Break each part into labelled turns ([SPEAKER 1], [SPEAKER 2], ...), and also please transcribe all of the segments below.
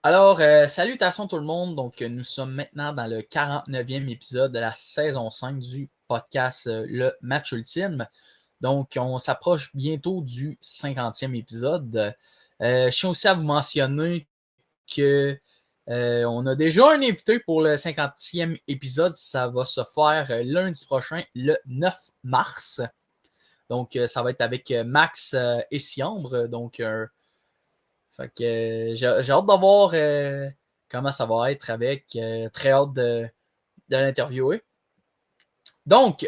[SPEAKER 1] Alors, salutations tout le monde. Donc, nous sommes maintenant dans le 49e épisode de la saison 5 du podcast Le Match Ultime. Donc, on s'approche bientôt du 50e épisode. Je tiens aussi à vous mentionner que on a déjà un invité pour le 50e épisode. Ça va se faire lundi prochain, le 9 mars. Donc, ça va être avec Max Essiambre. Donc, fait que j'ai hâte de voir comment ça va être avec. Très hâte de l'interviewer. Donc,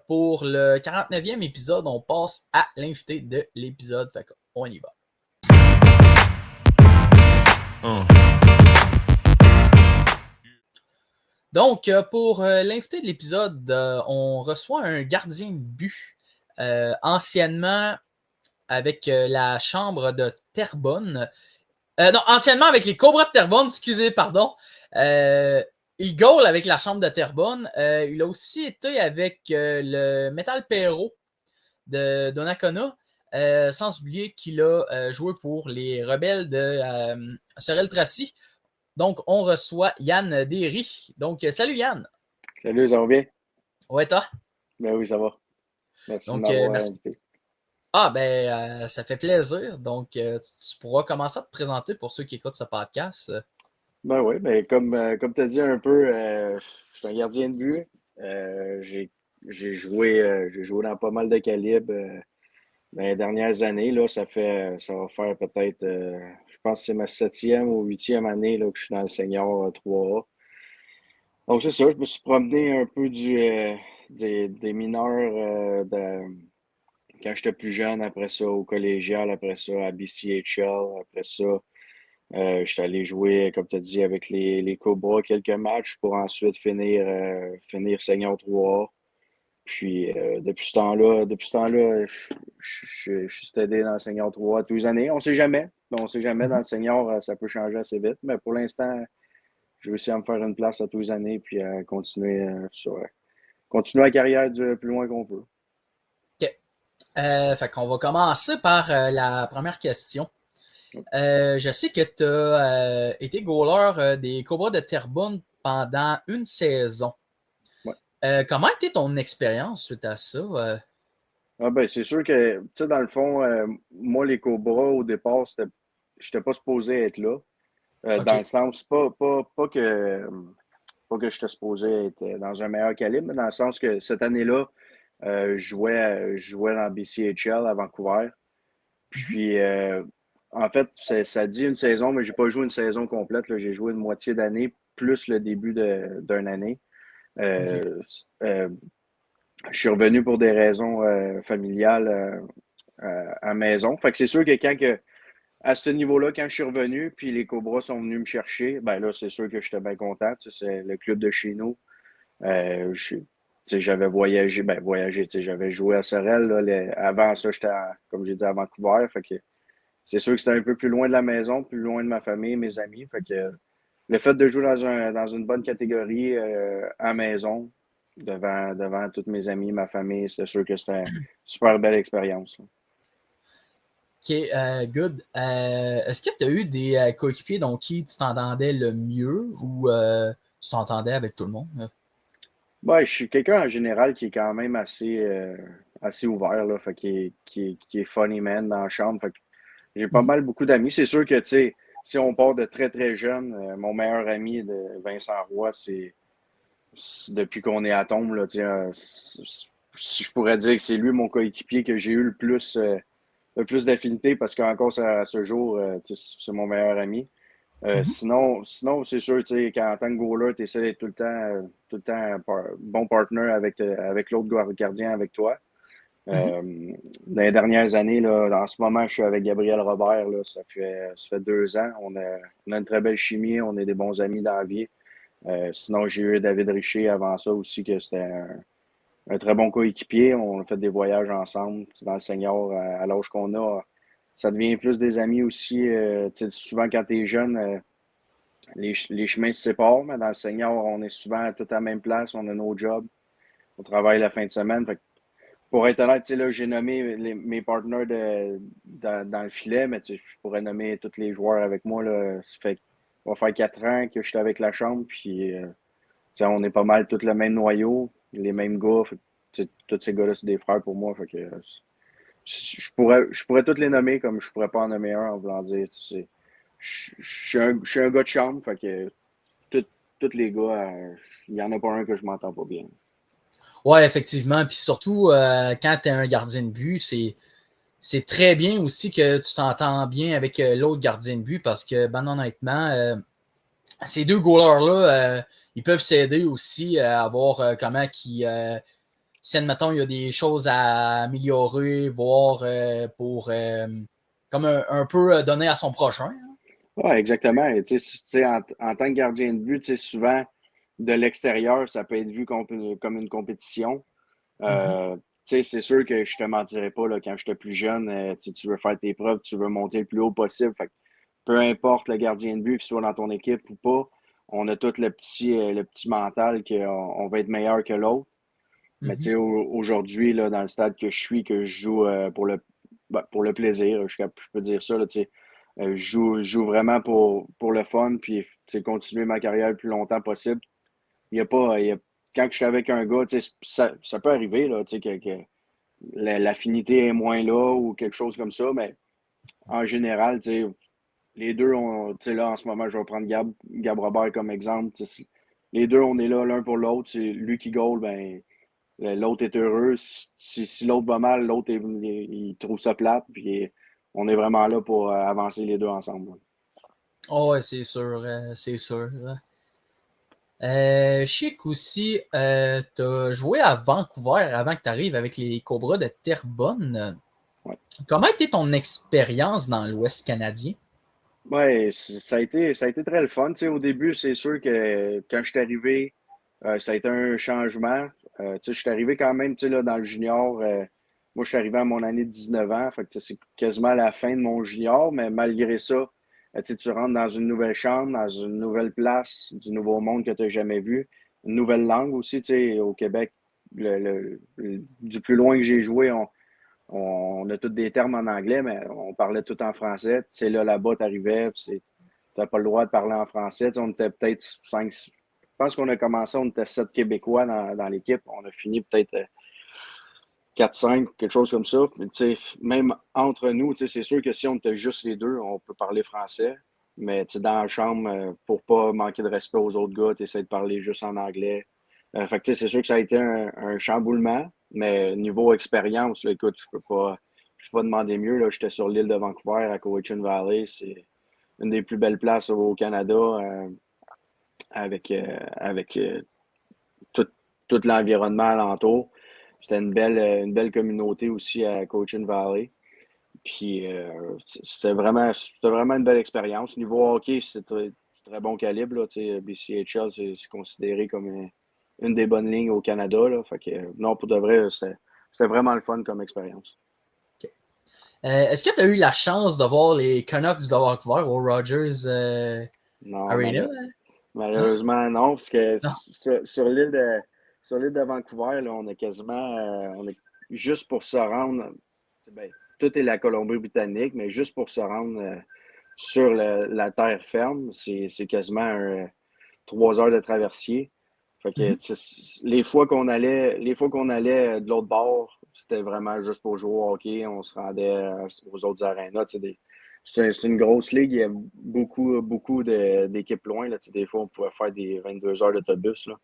[SPEAKER 1] pour le 49e épisode, on passe à l'invité de l'épisode. Fait qu'on y va. Donc, pour l'invité de l'épisode, on reçoit un gardien de but anciennement avec la chambre de Terrebonne. Non, anciennement avec les Cobras de Terrebonne, excusez, pardon. Il goal avec la chambre de Terrebonne. Il a aussi été avec le Metal Perro de Donnacona. Sans oublier qu'il a joué pour les Rebelles de Sorel-Tracy. Donc, on reçoit Yann Derry. Donc, salut Yann.
[SPEAKER 2] Salut, ça va bien?
[SPEAKER 1] Ouais, toi?
[SPEAKER 2] Ben oui, ça va. Merci de
[SPEAKER 1] Donc,
[SPEAKER 2] m'avoir
[SPEAKER 1] merci.
[SPEAKER 2] invité.
[SPEAKER 1] Ah, ben, ça fait plaisir. Donc, tu pourras commencer à te présenter pour ceux qui écoutent ce podcast.
[SPEAKER 2] Ben oui, ben comme tu as dit un peu, je suis un gardien de but. J'ai joué dans pas mal de calibres dans les dernières années. Là, ça va faire peut-être, je pense que c'est ma septième ou huitième année là, que je suis dans le senior 3A. Donc c'est ça, je me suis promené un peu des mineurs quand j'étais plus jeune, après ça au collégial, après ça à BCHL, après ça. Je suis allé jouer, comme tu as dit, avec les Cobras quelques matchs pour ensuite finir senior 3A. Puis depuis ce temps-là, je suis aidé dans le senior 3A tous les années. On sait jamais. On ne sait jamais dans le senior, ça peut changer assez vite. Mais pour l'instant, je vais essayer de me faire une place à tous les années puis à continuer la carrière du plus loin qu'on peut.
[SPEAKER 1] OK. Fait qu'on va commencer par la première question. Je sais que tu as été goaler des Cobras de Terrebonne pendant une saison.
[SPEAKER 2] Ouais.
[SPEAKER 1] Comment a été ton expérience suite à ça?
[SPEAKER 2] Ah ben, c'est sûr que, tu sais, dans le fond, moi, les Cobras, au départ, je n'étais pas supposé être là. Dans le
[SPEAKER 1] OK.
[SPEAKER 2] sens, pas que j'étais supposé être dans un meilleur calibre, mais dans le sens que cette année-là, je jouais dans BCHL à Vancouver.
[SPEAKER 1] Mhm.
[SPEAKER 2] Puis, en fait, ça dit une saison, mais j'ai pas joué une saison complète, là. J'ai joué une moitié d'année plus le début d'une année.
[SPEAKER 1] OK.
[SPEAKER 2] Euh, euh, je suis revenu pour des raisons familiales à maison. Fait que c'est sûr que à ce niveau-là, quand je suis revenu, puis les Cobras sont venus me chercher, ben là, c'est sûr que j'étais bien content. Tu sais, c'est le club de chez nous. Tu sais, j'avais voyagé, tu sais, j'avais joué à Sorel. Là, avant ça, comme j'ai dit, à Vancouver. Fait que c'est sûr que c'était un peu plus loin de la maison, plus loin de ma famille, mes amis. Fait que le fait de jouer dans une bonne catégorie à maison, devant tous mes amis, ma famille, c'est sûr que c'était une super belle expérience.
[SPEAKER 1] OK, good. Est-ce que tu as eu des coéquipiers dont qui tu t'entendais le mieux ou tu t'entendais avec tout le monde?
[SPEAKER 2] Ouais, je suis quelqu'un en général qui est quand même assez ouvert, là, fait qui est funny man dans la chambre. Fait que j'ai pas
[SPEAKER 1] Mhm.
[SPEAKER 2] mal beaucoup d'amis. C'est sûr que, tu sais, si on part de très très jeune, mon meilleur ami de Vincent Roy, depuis qu'on est à Tombe, là, tu sais, je pourrais dire que c'est lui mon coéquipier que j'ai eu le plus d'affinité parce qu'encore à ce jour, tu sais, c'est mon meilleur ami.
[SPEAKER 1] Mhm.
[SPEAKER 2] Sinon c'est sûr, tu sais, qu'en tant que goaler, tu essaies d'être tout le temps un bon partner avec l'autre gardien avec toi.
[SPEAKER 1] Mhm.
[SPEAKER 2] Dans les dernières années, là, en ce moment, je suis avec Gabriel Robert, là, ça fait 2 ans. On a une très belle chimie, on est des bons amis dans la vie. Sinon, j'ai eu David Richer avant ça aussi, que c'était un très bon coéquipier. On a fait des voyages ensemble dans le senior à l'âge qu'on a. Ça devient plus des amis aussi. Tu sais, souvent, quand tu es jeune, les chemins se séparent, mais dans le senior, on est souvent tous à la même place, on a nos jobs, on travaille la fin de semaine. Fait que pour être honnête, tu sais, là, j'ai nommé mes partenaires dans le filet, mais tu sais, je pourrais nommer tous les joueurs avec moi. Là. Ça fait va faire 4 ans que je suis avec la chambre, puis on est pas mal tous le même noyau, les mêmes gars. Tous ces gars-là, c'est des frères pour moi. Fait que, je pourrais tous les nommer comme je pourrais pas en nommer un en voulant dire. Je suis un gars de chambre, fait que tous tous les gars, il n'y en a pas un que je m'entends pas bien.
[SPEAKER 1] Ouais, effectivement. Puis surtout, quand tu es un gardien de but, c'est très bien aussi que tu t'entends bien avec l'autre gardien de but parce que, ben honnêtement, ces deux goalers-là, ils peuvent s'aider aussi à voir comment qui. Si, admettons, il y a des choses à améliorer, voir pour comme un peu donner à son prochain.
[SPEAKER 2] Ouais, exactement. Et, en tant que gardien de but, souvent, de l'extérieur, ça peut être vu comme une compétition.
[SPEAKER 1] Mhm.
[SPEAKER 2] C'est sûr que je te mentirais pas, là, quand j'étais plus jeune, tu veux faire tes preuves, tu veux monter le plus haut possible. Fait que peu importe le gardien de but, qu'il soit dans ton équipe ou pas, on a tout le petit mental qu'on on va être meilleur que l'autre. Mais
[SPEAKER 1] Mhm.
[SPEAKER 2] aujourd'hui, là, dans le stade que je suis, que je joue pour le plaisir, je peux dire ça, là, je joue vraiment pour le fun, puis continuer ma carrière le plus longtemps possible. Il y a pas, il y a- Quand je suis avec un gars, ça peut arriver là, que l'affinité est moins là ou quelque chose comme ça, mais en général, les deux, là, en ce moment, je vais prendre Gab Robert comme exemple. Les deux, on est là l'un pour l'autre. Lui qui goal, ben, l'autre est heureux. Si l'autre va mal, l'autre, il trouve ça plate. Puis on est vraiment là pour avancer les deux ensemble.
[SPEAKER 1] Oh, ouais, c'est sûr, c'est sûr. Je sais qu'aussi, tu as joué à Vancouver avant que tu arrives avec les Cobras de Terrebonne.
[SPEAKER 2] Ouais.
[SPEAKER 1] Comment était ton expérience dans l'Ouest canadien?
[SPEAKER 2] Ouais, ça a été très le fun. Au début, c'est sûr que quand je suis arrivé, ça a été un changement. Je suis arrivé quand même là, dans le junior. Moi, je suis arrivé à mon année de 19 ans. Fait que, c'est quasiment la fin de mon junior, mais malgré ça, tu rentres dans une nouvelle chambre, dans une nouvelle place, du nouveau monde que tu n'as jamais vu. Une nouvelle langue aussi. Au Québec, du plus loin que j'ai joué, on a tous des termes en anglais, mais on parlait tout en français. Là-bas, tu arrivais, tu n'as pas le droit de parler en français. On était peut-être 5. Je pense qu'on a commencé, on était 7 Québécois dans l'équipe. On a fini peut-être 4-5, quelque chose comme ça. Mais, même entre nous, c'est sûr que si on était juste les deux, on peut parler français. Mais dans la chambre, pour pas manquer de respect aux autres gars, tu essaies de parler juste en anglais. Fait que, c'est sûr que ça a été un chamboulement, mais niveau expérience, là, écoute, je peux pas demander mieux. Là, j'étais sur l'île de Vancouver, à Cowichan Valley. C'est une des plus belles places au Canada, avec tout, tout l'environnement alentour. C'était une belle communauté aussi à Cowichan Valley. Puis c'était vraiment une belle expérience. Niveau hockey, c'est très bon calibre. Là, BCHL, c'est considéré comme une des bonnes lignes au Canada. Là, fait que, non, pour de vrai, c'était vraiment le fun comme expérience.
[SPEAKER 1] Est-ce que tu as eu la chance de voir les Canucks de Vancouver au Rogers
[SPEAKER 2] Non,
[SPEAKER 1] Arena? Non?
[SPEAKER 2] malheureusement, non, parce que
[SPEAKER 1] Non.
[SPEAKER 2] sur l'île de Vancouver, là, on est quasiment on est juste pour se rendre. Ben, tout est la Colombie-Britannique, mais juste pour se rendre sur la terre ferme, c'est quasiment 3 heures de traversier. Fait que
[SPEAKER 1] Mhm.
[SPEAKER 2] les fois qu'on allait de l'autre bord, c'était vraiment juste pour jouer au hockey. On se rendait aux autres arénas. C'est une grosse ligue. Il y a beaucoup, beaucoup d'équipes loin. Là. Des fois, on pouvait faire des 22 heures d'autobus. Là.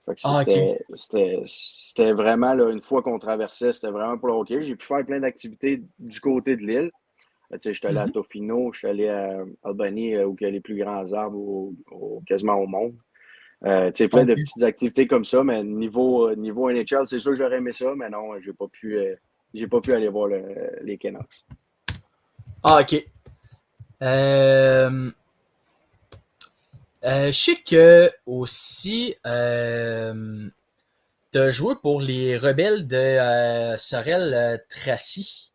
[SPEAKER 2] Fait que
[SPEAKER 1] Ah, ok.
[SPEAKER 2] c'était vraiment, là, une fois qu'on traversait, c'était vraiment pour le hockey. J'ai pu faire plein d'activités du côté de l'île. J'étais allé à
[SPEAKER 1] Mhm.
[SPEAKER 2] Tofino, j'étais allé à Albany, où il y a les plus grands arbres quasiment au monde. Plein de
[SPEAKER 1] Ok.
[SPEAKER 2] petites activités comme ça, mais niveau NHL, c'est sûr que j'aurais aimé ça, mais non, j'ai pas pu aller voir les Canucks.
[SPEAKER 1] Ah, ok. Euh, je sais que aussi, tu as joué pour les rebelles de Sorel-Tracy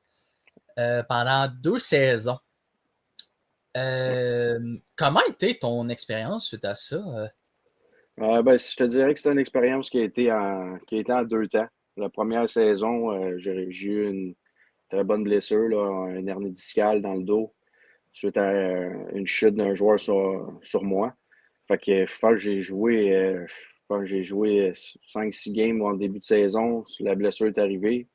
[SPEAKER 1] pendant 2 saisons. Comment était ton expérience suite à ça?
[SPEAKER 2] Ben, je te dirais que c'est une expérience qui a été en 2 temps. La première saison, j'ai eu une très bonne blessure, là, un hernie discale dans le dos. suite à une chute d'un joueur sur moi. Fait que je pense que j'ai joué 5-6 games en début de saison. La blessure est arrivée.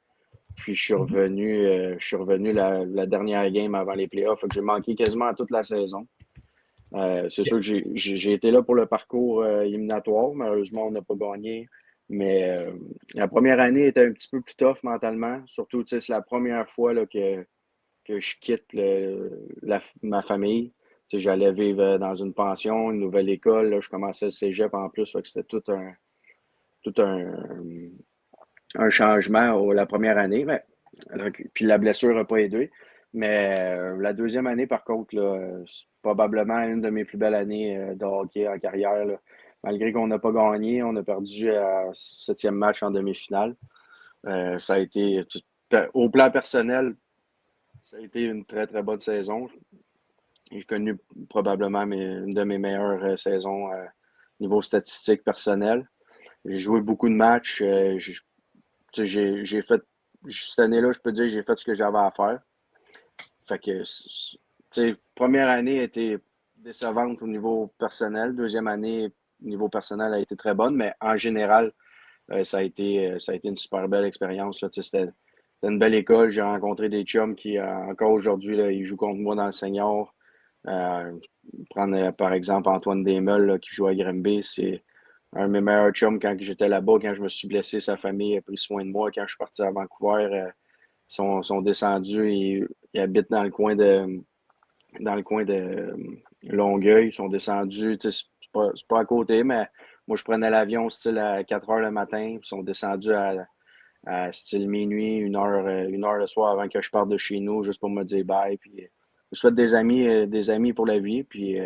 [SPEAKER 2] Puis
[SPEAKER 1] Mhm.
[SPEAKER 2] je suis revenu la dernière game avant les playoffs. Fait que j'ai manqué quasiment toute la saison. C'est
[SPEAKER 1] Ok.
[SPEAKER 2] sûr que j'ai été là pour le parcours éliminatoire. Malheureusement, on n'a pas gagné. Mais la première année était un petit peu plus tough mentalement. Surtout, tu sais, c'est la première fois là, que je quitte ma famille. Tu sais, j'allais vivre dans une pension, une nouvelle école. Là, je commençais le cégep en plus. Fait que c'était tout un changement la première année. Mais, puis la blessure n'a pas aidé. Mais la deuxième année, par contre, là, c'est probablement une de mes plus belles années de hockey en carrière. Là. Malgré qu'on n'a pas gagné, on a perdu à septième match en demi-finale. Ça a été, au plan personnel, ça a été une très, très bonne saison. J'ai connu probablement une de mes meilleures saisons niveau statistique personnel. J'ai joué beaucoup de matchs. J'ai fait, cette année-là, je peux dire que j'ai fait ce que j'avais à faire. Fait que, tu sais, première année a été décevante au niveau personnel. Deuxième année, au niveau personnel, a été très bonne, mais en général, ça a été une super belle expérience. Là. Tu sais, c'était une belle école. J'ai rencontré des chums qui, encore aujourd'hui, là, ils jouent contre moi dans le senior. Euh, Prendre, par exemple, Antoine Desmeules, là, qui joue à Grimby, c'est un de mes meilleurs chums quand j'étais là-bas, quand je me suis blessé, sa famille a pris soin de moi. Quand je suis parti à Vancouver, sont descendus et ils habitent dans le coin de Longueuil. Ils sont descendus, tu sais, c'est pas à côté, mais moi, je prenais l'avion style à 4 heures le matin. Ils sont descendus à style minuit, 1 heure le soir avant que je parte de chez nous, juste pour me dire bye. Puis, je souhaite des amis pour la vie. Puis,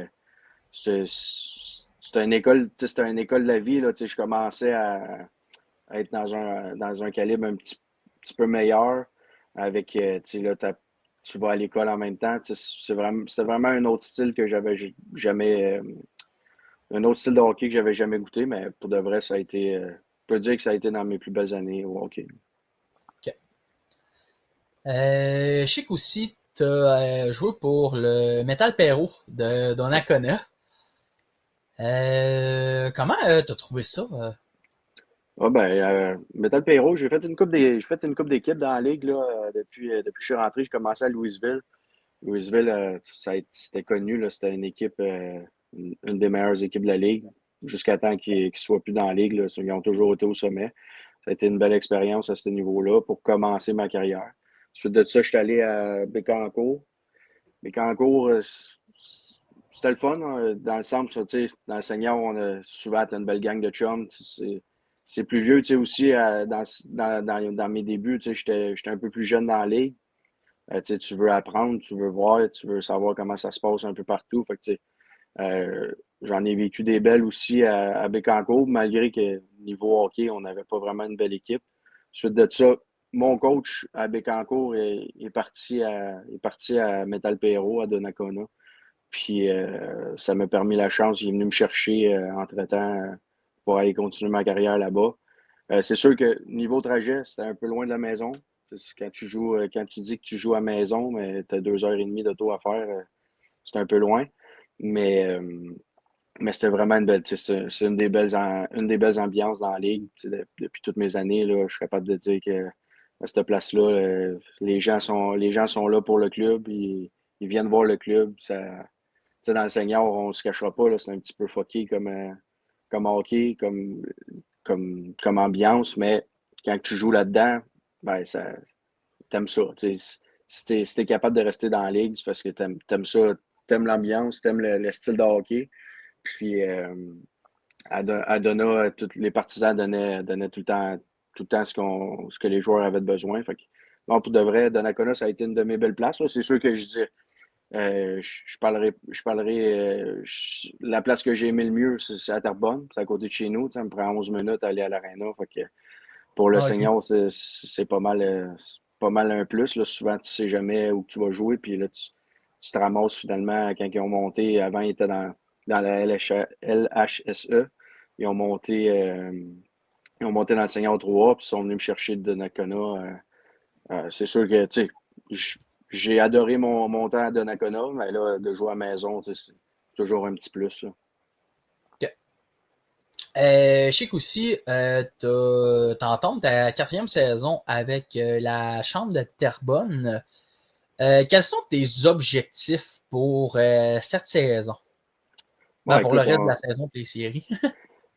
[SPEAKER 2] c'était une école, tu sais, c'était une école de la vie. Là, tu sais, je commençais à être dans un calibre un petit peu meilleur. Avec, tu sais, là, tu vas à l'école en même temps. Tu sais, c'était vraiment un autre style que j'avais jamais. Un autre style de hockey que j'avais jamais goûté, mais pour de vrai, ça a été. Je peux dire que ça a été dans mes plus belles années au hockey.
[SPEAKER 1] Ok. Je sais qu'aussi, tu as joué pour le Metal Perro de
[SPEAKER 2] Ouais.
[SPEAKER 1] Donnacona. Comment t'as trouvé ça?
[SPEAKER 2] Ah ben, Metal Payro, j'ai fait une coupe d'équipes dans la ligue là, depuis que je suis rentré. J'ai commencé à Louisville. Louisville, c'était connu, là, c'était une équipe, une des meilleures équipes de la ligue, jusqu'à temps qu'ils ne soient plus dans la ligue. Là. Ils ont toujours été au sommet. Ça a été une belle expérience à ce niveau-là pour commencer ma carrière. Suite de ça, je suis allé à Bécancour. Bécancourt, c'était le fun, hein, dans le sens, tu sais, dans le senior, on a souvent une belle gang de chums. C'est plus vieux, tu sais, aussi, dans mes débuts, tu sais, j'étais un peu plus jeune dans la ligue. Tu sais, tu veux apprendre, tu veux voir, tu veux savoir comment ça se passe un peu partout. Fait que, tu sais, j'en ai vécu des belles aussi à Bécancour, malgré que niveau hockey, on n'avait pas vraiment une belle équipe. Suite de ça, mon coach à Bécancour est parti à Metal Perro, à Donnacona. Puis ça m'a permis la chance. Il est venu me chercher entre-temps pour aller continuer ma carrière là-bas. C'est sûr que niveau trajet, c'était un peu loin de la maison. Quand tu dis que tu joues à maison, mais tu as 2 heures et demie d'auto à faire, c'est un peu loin. Mais, euh, mais c'était vraiment une belle. Tu sais, c'est une des belles ambiances dans la ligue. Tu sais, depuis toutes mes années, là, je suis capable de dire que à cette place-là, les gens sont là pour le club. Ils viennent voir le club. Tu sais, dans le senior, on ne se cachera pas, là, c'est un petit peu fucké comme hockey, comme ambiance, mais quand tu joues là-dedans, ben, t'aimes ça. Tu sais, si t'es capable de rester dans la ligue, c'est parce que t'aimes ça, t'aimes l'ambiance, t'aimes le style de hockey. Puis à Donna, tous les partisans donnaient tout le temps ce que les joueurs avaient besoin. Fait que, bon, pour de vrai, Donnacona, ça a été une de mes belles places. Là. C'est sûr que je dis la place que j'ai aimé le mieux, c'est à Terrebonne, c'est à côté de chez nous. Ça me prend 11 minutes à aller à l'aréna. Fait que pour le
[SPEAKER 1] Ah, ok.
[SPEAKER 2] senior, c'est pas mal un plus. Là. Souvent, tu sais jamais où tu vas jouer. Puis là, tu te ramasses finalement quand ils ont monté. Avant, ils étaient dans la LHSE. Ils ont monté, euh, ils ont monté dans le senior 3 puis ils sont venus me chercher de Nakona. C'est sûr que, tu sais, J'ai adoré mon temps à Donnacona, mais là, de jouer à la maison, c'est toujours un petit plus. Là.
[SPEAKER 1] Ok. Je sais qu'aussi, t'entends ta quatrième saison avec la Chambre de Terrebonne. Quels sont tes objectifs pour cette saison? Ben,
[SPEAKER 2] Bon,
[SPEAKER 1] pour le
[SPEAKER 2] écoute,
[SPEAKER 1] reste de la saison et les séries.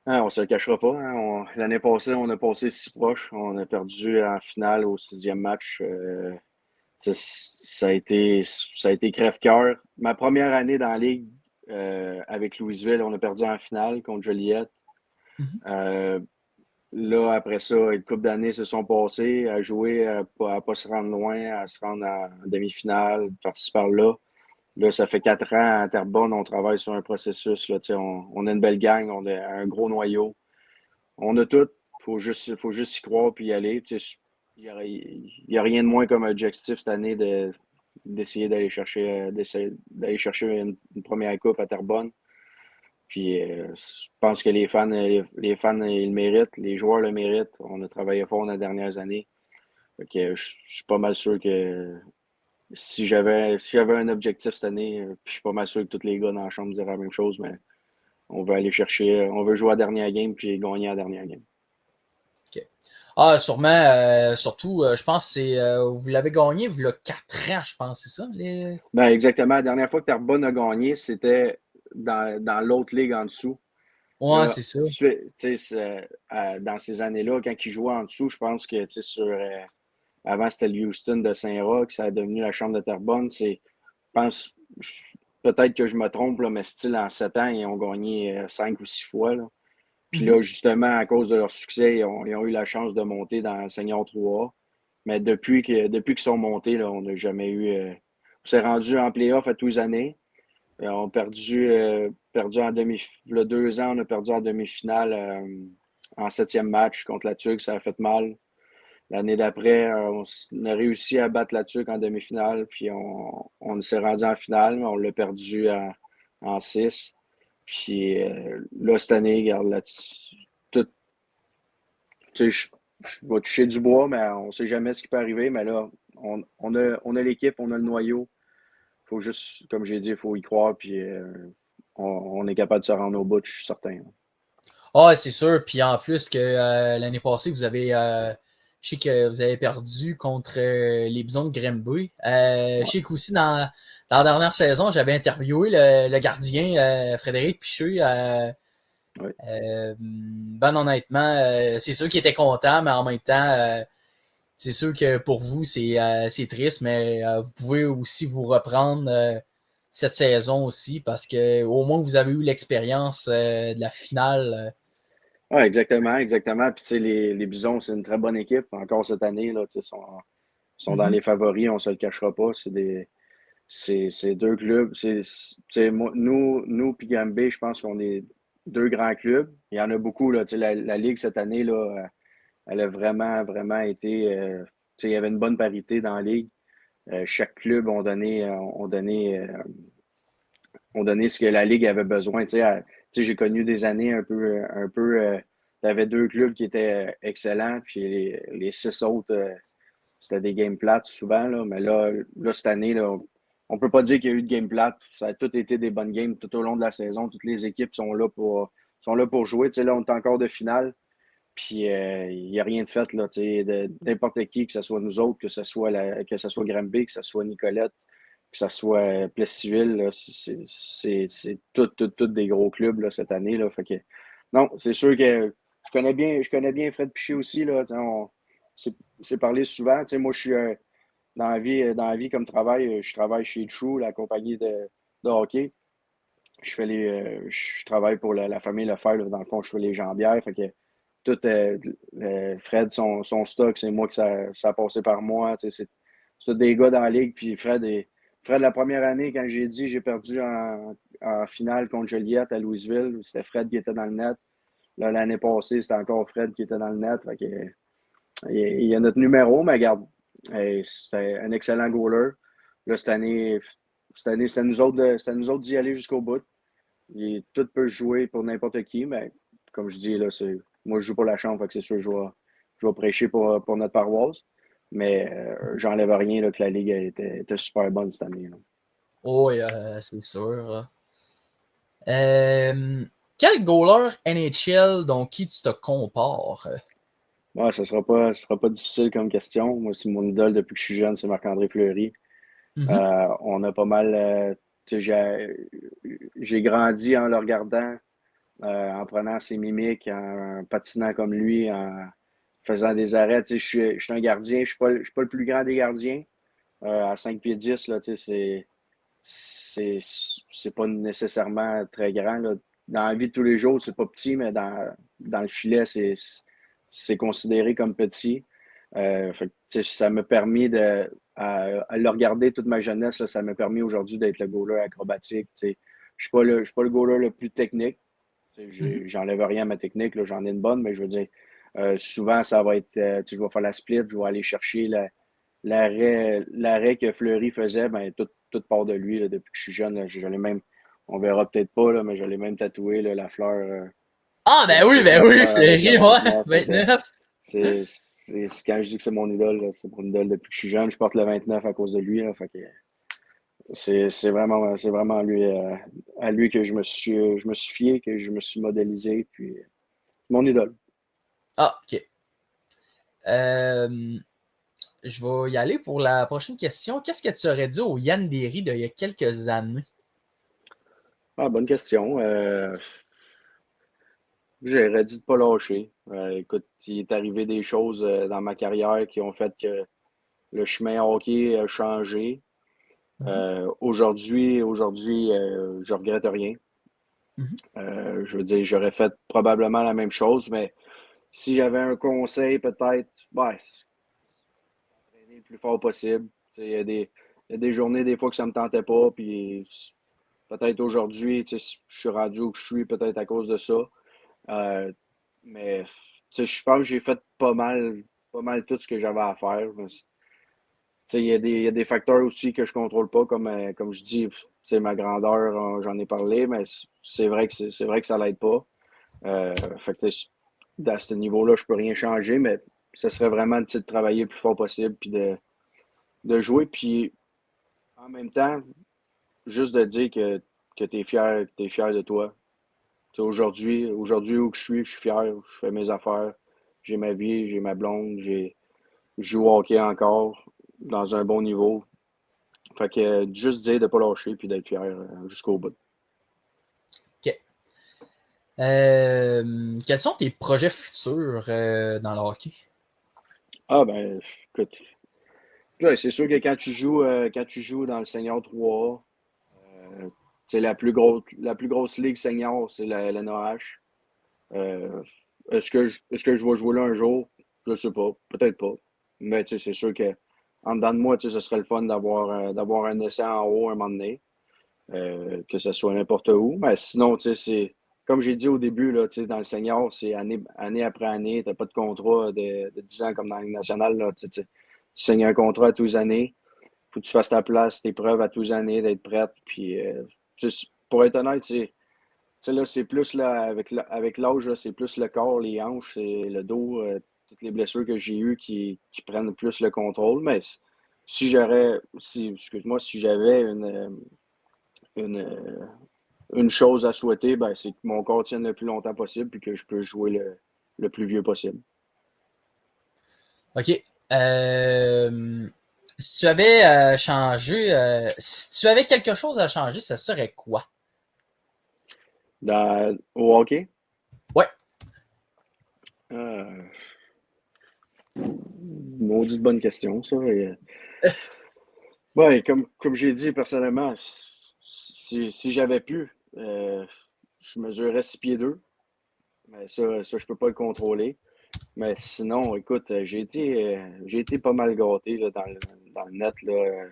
[SPEAKER 2] on se le cachera pas. Hein, l'année passée, on a passé si proche. On a perdu en finale au sixième match. Ça a été crève-cœur. Ma première année dans la ligue avec Louisville, on a perdu en finale contre Joliette.
[SPEAKER 1] Mhm.
[SPEAKER 2] Euh, Là, après ça, une couple d'années se sont passées à jouer, à pas se rendre loin, à se rendre en demi-finale, par-ci, par-là. Là, ça fait 4 ans à Terrebonne, on travaille sur un processus. Là, on a une belle gang, on a un gros noyau. On a tout. Faut juste y croire puis y aller. Il y a rien de moins comme objectif cette année d'essayer d'aller chercher une première coupe à Terrebonne. Puis je pense que les fans, ils le méritent, les joueurs le méritent. On a travaillé fort dans les dernières années. Fait que je suis pas mal sûr que si j'avais un objectif cette année, puis je suis pas mal sûr que tous les gars dans la chambre diraient la même chose, mais on veut aller chercher, on veut jouer à la dernière game puis gagner à la dernière game.
[SPEAKER 1] Ok. Ah, sûrement, surtout, je pense que vous l'avez gagné, vous l'avez 4 ans, je pense, c'est ça?
[SPEAKER 2] Ben exactement. La dernière fois que Terrebonne a gagné, c'était dans l'autre ligue en dessous.
[SPEAKER 1] Ouais,
[SPEAKER 2] Là,
[SPEAKER 1] c'est ça.
[SPEAKER 2] dans ces années-là, quand ils jouaient en dessous, je pense que avant c'était le Houston de Saint-Roch, ça a devenu la Chambre de Terrebonne. Je pense peut-être que je me trompe, là, mais style en 7 ans, ils ont gagné 5 ou 6 fois. Là. Puis là,
[SPEAKER 1] Mhm.
[SPEAKER 2] justement, à cause de leur succès, ils ont eu la chance de monter dans le Senior 3A. Mais depuis qu'ils sont montés, là, on n'a jamais eu. On s'est rendu en playoff à tous les années. On a perdu en demi. Il y a 2 ans, on a perdu en demi-finale en septième match contre la Tuque. Ça a fait mal. L'année d'après, on a réussi à battre la Tuque en demi-finale. Puis on s'est rendu en finale, mais on l'a perdu en 6. Puis là, cette année, regarde, là, tout, tu sais, je vais toucher du bois, mais on ne sait jamais ce qui peut arriver. Mais là, on a l'équipe, on a le noyau. Il faut juste, comme j'ai dit, il faut y croire. Puis on est capable de se rendre au bout, je suis certain.
[SPEAKER 1] Ah, c'est sûr. Puis en plus que l'année passée, je sais que vous avez perdu contre les Bisons de Grimby. Je
[SPEAKER 2] Ouais,
[SPEAKER 1] sais qu'aussi dans la dernière saison, j'avais interviewé le gardien Frédéric Piché.
[SPEAKER 2] ouais.
[SPEAKER 1] Ben honnêtement, c'est sûr qu'il était content, mais en même temps, c'est sûr que pour vous, c'est triste, mais vous pouvez aussi vous reprendre cette saison aussi parce que au moins vous avez eu l'expérience de la finale.
[SPEAKER 2] Ouais, exactement, exactement. Puis, tu sais, les Bisons, c'est une très bonne équipe. Encore cette année, là, tu sais, sont dans
[SPEAKER 1] Mhm.
[SPEAKER 2] les favoris, on ne se le cachera pas. C'est deux clubs. Tu sais, nous puis Gambé, je pense qu'on est deux grands clubs. Il y en a beaucoup, là. Tu sais, la Ligue cette année, là, elle a vraiment, vraiment été. Tu sais, il y avait une bonne parité dans la Ligue. Chaque club ont donné ce que la Ligue avait besoin. Tu sais, j'ai connu des années tu avais deux clubs qui étaient excellents, puis les 6 autres, c'était des games plates souvent. Là, mais là, cette année, là, on peut pas dire qu'il y a eu de game plates. Ça a tout été des bonnes games tout au long de la saison. Toutes les équipes sont là pour jouer. Tu sais, là, on est encore de finale. Puis il n'y a rien de fait là, tu sais, n'importe qui, que ce soit nous autres, que ce soit Granby, que ce soit Nicolette, que ce soit Plessisville, là, c'est tout des gros clubs là, cette année. Là, fait que, non, c'est sûr que je connais bien Fred Piché aussi. Là, tu sais, c'est parlé souvent. Tu sais, moi, je suis dans la vie comme travail, je travaille chez True, la compagnie de hockey. Je travaille pour la famille Lefebvre. Dans le fond, je fais les jambières. Fait que tout, Fred, son stock, c'est moi que ça a passé par moi. Tu sais, c'est tous des gars dans la ligue. Puis Fred, la première année, quand j'ai dit j'ai perdu en finale contre Joliette à Louisville, c'était Fred qui était dans le net. Là, l'année passée, c'était encore Fred qui était dans le net. Fait que, il y a notre numéro, mais regarde, c'est un excellent goaler. Là, cette année c'était à nous autres d'y aller jusqu'au bout. Tout peut jouer pour n'importe qui, mais comme je dis, là, moi, je joue pour la chambre, fait que c'est sûr que je vais prêcher pour notre paroisse. Mais j'enlève rien là, que la Ligue était super bonne cette année. Là.
[SPEAKER 1] Oh, oui, c'est sûr. Quel goaler NHL dont qui tu te compares?
[SPEAKER 2] Ouais, ce sera pas difficile comme question. Moi, c'est mon idole depuis que je suis jeune, c'est Marc-André Fleury.
[SPEAKER 1] Mhm.
[SPEAKER 2] On a pas mal. Tu sais, j'ai grandi en le regardant, en prenant ses mimiques, en patinant comme lui, en faisant des arrêts. Tu sais, je suis un gardien, je suis pas le plus grand des gardiens. À 5 pieds 10, là, tu sais, c'est, c'est pas nécessairement très grand. Là. Dans la vie de tous les jours, c'est pas petit, mais dans le filet, c'est considéré comme petit. Fait que, tu sais, ça m'a permis à le regarder toute ma jeunesse, là, ça m'a permis aujourd'hui d'être le goaler acrobatique. Tu sais. Je suis pas le goaler le plus technique. Tu sais,
[SPEAKER 1] Mhm.
[SPEAKER 2] j'enlève rien à ma technique, là, j'en ai une bonne, mais je veux dire, souvent, ça va être, tu sais, je vais faire la split, je vais aller chercher l'arrêt que Fleury faisait, ben, tout part de lui là, depuis que je suis jeune. Là, je l'ai même, on verra peut-être pas, là, mais je l'ai même tatoué, là, la fleur,
[SPEAKER 1] Ah, ben
[SPEAKER 2] la
[SPEAKER 1] oui,
[SPEAKER 2] fleur avec le
[SPEAKER 1] Fleury, ouais,
[SPEAKER 2] 29. Fait que
[SPEAKER 1] 29.
[SPEAKER 2] quand je dis que c'est mon idole, là, c'est mon idole depuis que je suis jeune. Je porte le 29 à cause de lui. Là, fait que c'est vraiment à lui que je me suis fié, que je me suis modélisé. Puis, mon idole.
[SPEAKER 1] Ah, ok. Euh, je vais y aller pour la prochaine question. Qu'est-ce que tu aurais dit au Yann Derry d'il y a quelques années?
[SPEAKER 2] Ah, bonne question. J'aurais dit de pas lâcher. Écoute, il est arrivé des choses dans ma carrière qui ont fait que le chemin hockey a changé.
[SPEAKER 1] Mhm.
[SPEAKER 2] Aujourd'hui, je regrette rien.
[SPEAKER 1] Mhm.
[SPEAKER 2] Je veux dire, j'aurais fait probablement la même chose, mais si j'avais un conseil, peut-être, ouais, s'entraîner le plus fort possible. Tu sais, il y a des journées, des fois, que ça me tentait pas, puis peut-être aujourd'hui, tu sais, je suis rendu où je suis, peut-être à cause de ça. Euh, mais tu sais, je pense que j'ai fait pas mal tout ce que j'avais à faire. Tu sais, il y a des facteurs aussi que je contrôle pas, comme je dis, tu sais, ma grandeur, j'en ai parlé, mais c'est vrai que ça l'aide pas. Fait que, tu sais, à ce niveau-là, je peux rien changer, mais ce serait vraiment tu sais, de travailler le plus fort possible, puis de jouer, puis en même temps, juste de dire que tu es fier de toi. Tu sais, aujourd'hui où je suis fier, je fais mes affaires, j'ai ma vie, j'ai ma blonde, je joue au hockey encore dans un bon niveau. Fait que juste dire de ne pas lâcher puis d'être fier jusqu'au bout.
[SPEAKER 1] Ok. Quels sont tes projets futurs dans le hockey?
[SPEAKER 2] Ah ben, écoute, là, c'est sûr que quand tu joues dans le senior 3A, c'est la plus grosse ligue senior, c'est la LNAH. Euh, est-ce que je vais jouer là un jour? Je ne sais pas, peut-être pas. Mais tu sais, c'est sûr que en dedans de moi, tu sais, ce serait le fun d'avoir un essai en haut un moment donné, que ce soit n'importe où. Mais sinon, tu sais, c'est comme j'ai dit au début, là, tu sais, dans le senior, c'est année après année. Tu n'as pas de contrat de 10 ans comme dans la Ligue nationale. Là, tu signes un contrat à tous les années. Faut que tu fasses ta place, tes preuves à tous les années, d'être prête. Puis, pour être honnête, tu sais, là, c'est plus là, avec l'âge, là, c'est plus le corps, les hanches et le dos, toutes les blessures que j'ai eues qui prennent plus le contrôle. Mais excuse-moi, si j'avais une, euh, une chose à souhaiter, ben, c'est que mon corps tienne le plus longtemps possible et que je peux jouer le plus vieux possible.
[SPEAKER 1] OK. Si tu avais changé, si tu avais quelque chose à changer, ça serait quoi?
[SPEAKER 2] Au hockey,
[SPEAKER 1] Ouais.
[SPEAKER 2] euh, maudite bonne question, ça. Ouais, comme j'ai dit personnellement, si j'avais pu, je mesurais 6 pieds 2, mais ça, je peux pas le contrôler. Mais sinon, écoute, j'ai été pas mal gâté là, dans le net. Là.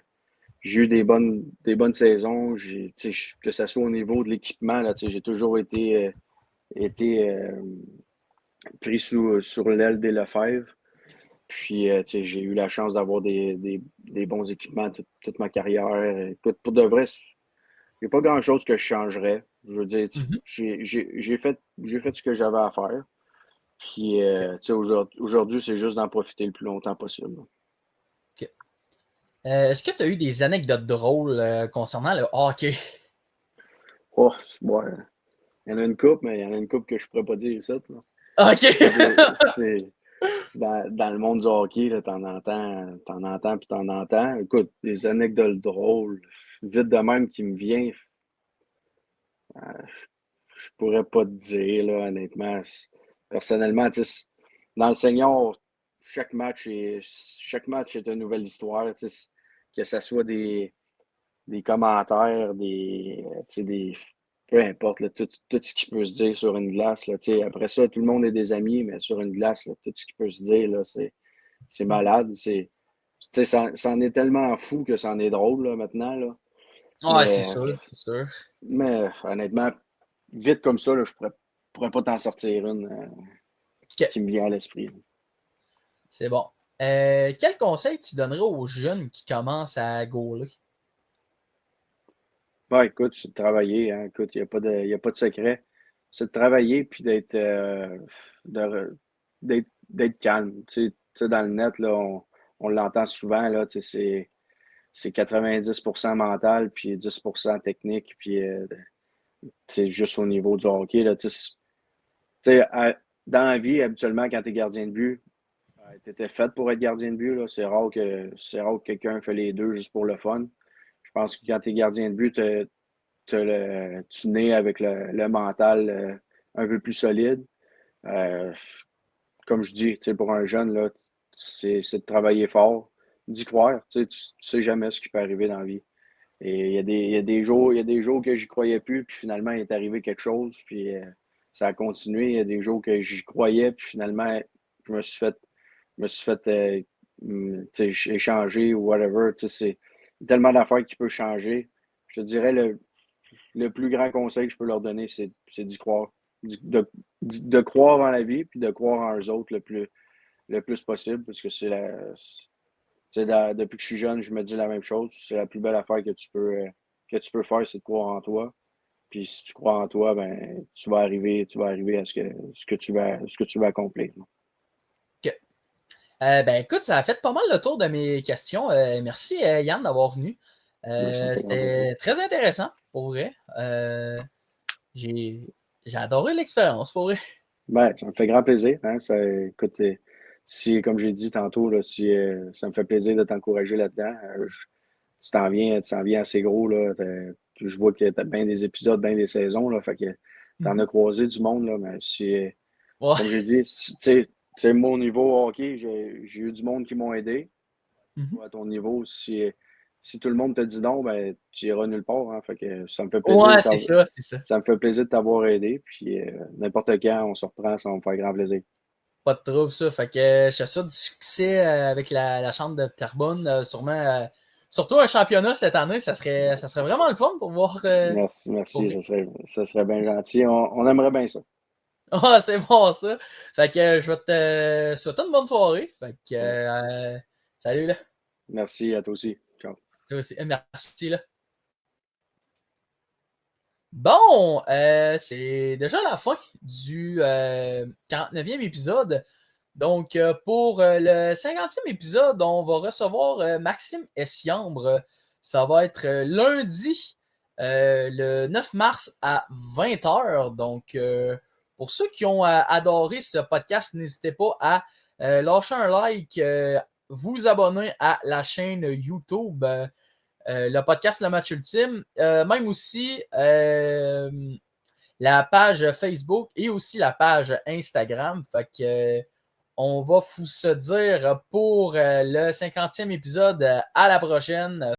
[SPEAKER 2] J'ai eu des bonnes saisons. Tu sais, que ce soit au niveau de l'équipement, là, tu sais, j'ai toujours été pris sur l'aile des Lefebvre. Puis, tu sais, j'ai eu la chance d'avoir des bons équipements toute ma carrière. Écoute, pour de vrai, il n'y a pas grand-chose que je changerais. Je veux dire,
[SPEAKER 1] Mhm.
[SPEAKER 2] j'ai fait ce que j'avais à faire. Puis,
[SPEAKER 1] OK.
[SPEAKER 2] tu sais, aujourd'hui, c'est juste d'en profiter le plus longtemps possible.
[SPEAKER 1] OK. Est-ce que tu as eu des anecdotes drôles concernant le hockey?
[SPEAKER 2] Oh, bon, il y en a une couple, mais il y en a une couple que je pourrais pas dire ici, là.
[SPEAKER 1] OK.
[SPEAKER 2] Dans le monde du hockey, là, puis t'en entends. Écoute, des anecdotes drôles, vite de même qui me vient, je pourrais pas te dire, là, honnêtement. Personnellement, tu sais, dans le senior, chaque match est une nouvelle histoire, tu sais, que ce soit des commentaires, tu sais, peu importe, là, tout ce qui peut se dire sur une glace, là, tu sais, après ça, tout le monde est des amis, mais sur une glace, là, tout ce qui peut se dire, là, c'est malade. Tu sais, c'en est tellement fou que c'en est drôle, là, maintenant, là.
[SPEAKER 1] Ouais, c'est
[SPEAKER 2] Mais,
[SPEAKER 1] sûr, c'est sûr.
[SPEAKER 2] mais honnêtement, vite comme ça, là, je pourrais pas t'en sortir une
[SPEAKER 1] OK,
[SPEAKER 2] qui me vient à l'esprit, là.
[SPEAKER 1] c'est bon. Quel conseil tu donnerais aux jeunes qui commencent à gauler?
[SPEAKER 2] Ouais, écoute, c'est de travailler, hein. Écoute, y a pas de secret. C'est de travailler puis de- d'être calme. Tu sais, dans le net, là, on l'entend souvent, là, tu sais, c'est 90% mental puis 10% technique puis c'est juste au niveau du hockey, là, tu sais, dans la vie, habituellement, quand tu es gardien de but, tu étais fait pour être gardien de but, là. C'est rare que quelqu'un fait les deux juste pour le fun. Je pense que quand tu es gardien de but, tu nais avec le mental un peu plus solide. Euh, Comme je dis, tu sais, pour un jeune, là, c'est de travailler fort, d'y croire. Tu sais jamais ce qui peut arriver dans la vie. Et il y a des jours que j'y croyais plus, puis finalement, il est arrivé quelque chose, puis ça a continué. Il y a des jours que j'y croyais, puis finalement, je me suis fait tu sais, échanger ou whatever. Tu sais, c'est tellement d'affaires qui peuvent changer. Je te dirais, le plus grand conseil que je peux leur donner, c'est d'y croire. De croire en la vie, puis de croire en eux autres le plus possible, parce que depuis que je suis jeune, je me dis la même chose. C'est la plus belle affaire que tu peux faire, c'est de croire en toi. Puis si tu crois en toi, ben tu vas arriver à ce que tu vas accomplir.
[SPEAKER 1] OK. Ben écoute, ça a fait pas mal le tour de mes questions. Merci Yann d'avoir venu.
[SPEAKER 2] Ouais, ça me fait grand plaisir.
[SPEAKER 1] C'était très intéressant, pour vrai. J'ai, j'ai adoré l'expérience, pour vrai.
[SPEAKER 2] Ben, ça me fait grand plaisir. Hein. Écoute, si, comme j'ai dit tantôt, là, si ça me fait plaisir de t'encourager là-dedans, tu t'en viens assez gros. Là, je vois que tu as bien des épisodes, bien des saisons. Là, fait que tu en
[SPEAKER 1] Mhm.
[SPEAKER 2] as croisé du monde. Là, mais si,
[SPEAKER 1] Ouais.
[SPEAKER 2] comme j'ai dit, tu sais, mon niveau hockey, j'ai eu du monde qui m'ont aidé.
[SPEAKER 1] Mhm.
[SPEAKER 2] Toi, à ton niveau, si tout le monde te dit non, ben, tu iras nulle part. Hein. Fait que ça me fait plaisir de
[SPEAKER 1] Ouais, c'est
[SPEAKER 2] t'avoir,
[SPEAKER 1] ça, c'est ça.
[SPEAKER 2] ça me fait plaisir de t'avoir aidé. Puis n'importe quand, on se reprend, ça va me faire grand plaisir.
[SPEAKER 1] Pas de trouble, ça. Fait que je te souhaite du succès avec la chambre de Terrebonne. Sûrement, surtout un championnat cette année, ça serait vraiment le fun pour voir.
[SPEAKER 2] Merci,
[SPEAKER 1] Pour...
[SPEAKER 2] merci. Ça serait bien gentil. On aimerait bien ça.
[SPEAKER 1] Ah, c'est bon ça. Fait que je vais te souhaiter une bonne soirée. Fait que
[SPEAKER 2] Ouais.
[SPEAKER 1] salut là.
[SPEAKER 2] Merci à toi aussi. Ciao.
[SPEAKER 1] Toi aussi. Merci là. Bon, c'est déjà la fin du 49e épisode. Donc, pour le 50e épisode, on va recevoir Maxime Essiambre. Ça va être lundi, le 9 mars à 20h. Donc, pour ceux qui ont adoré ce podcast, n'hésitez pas à lâcher un like, vous abonner à la chaîne YouTube. Le podcast Le Match Ultime, même aussi la page Facebook et aussi la page Instagram. Fait que on va vous se dire pour le 50e épisode à la prochaine.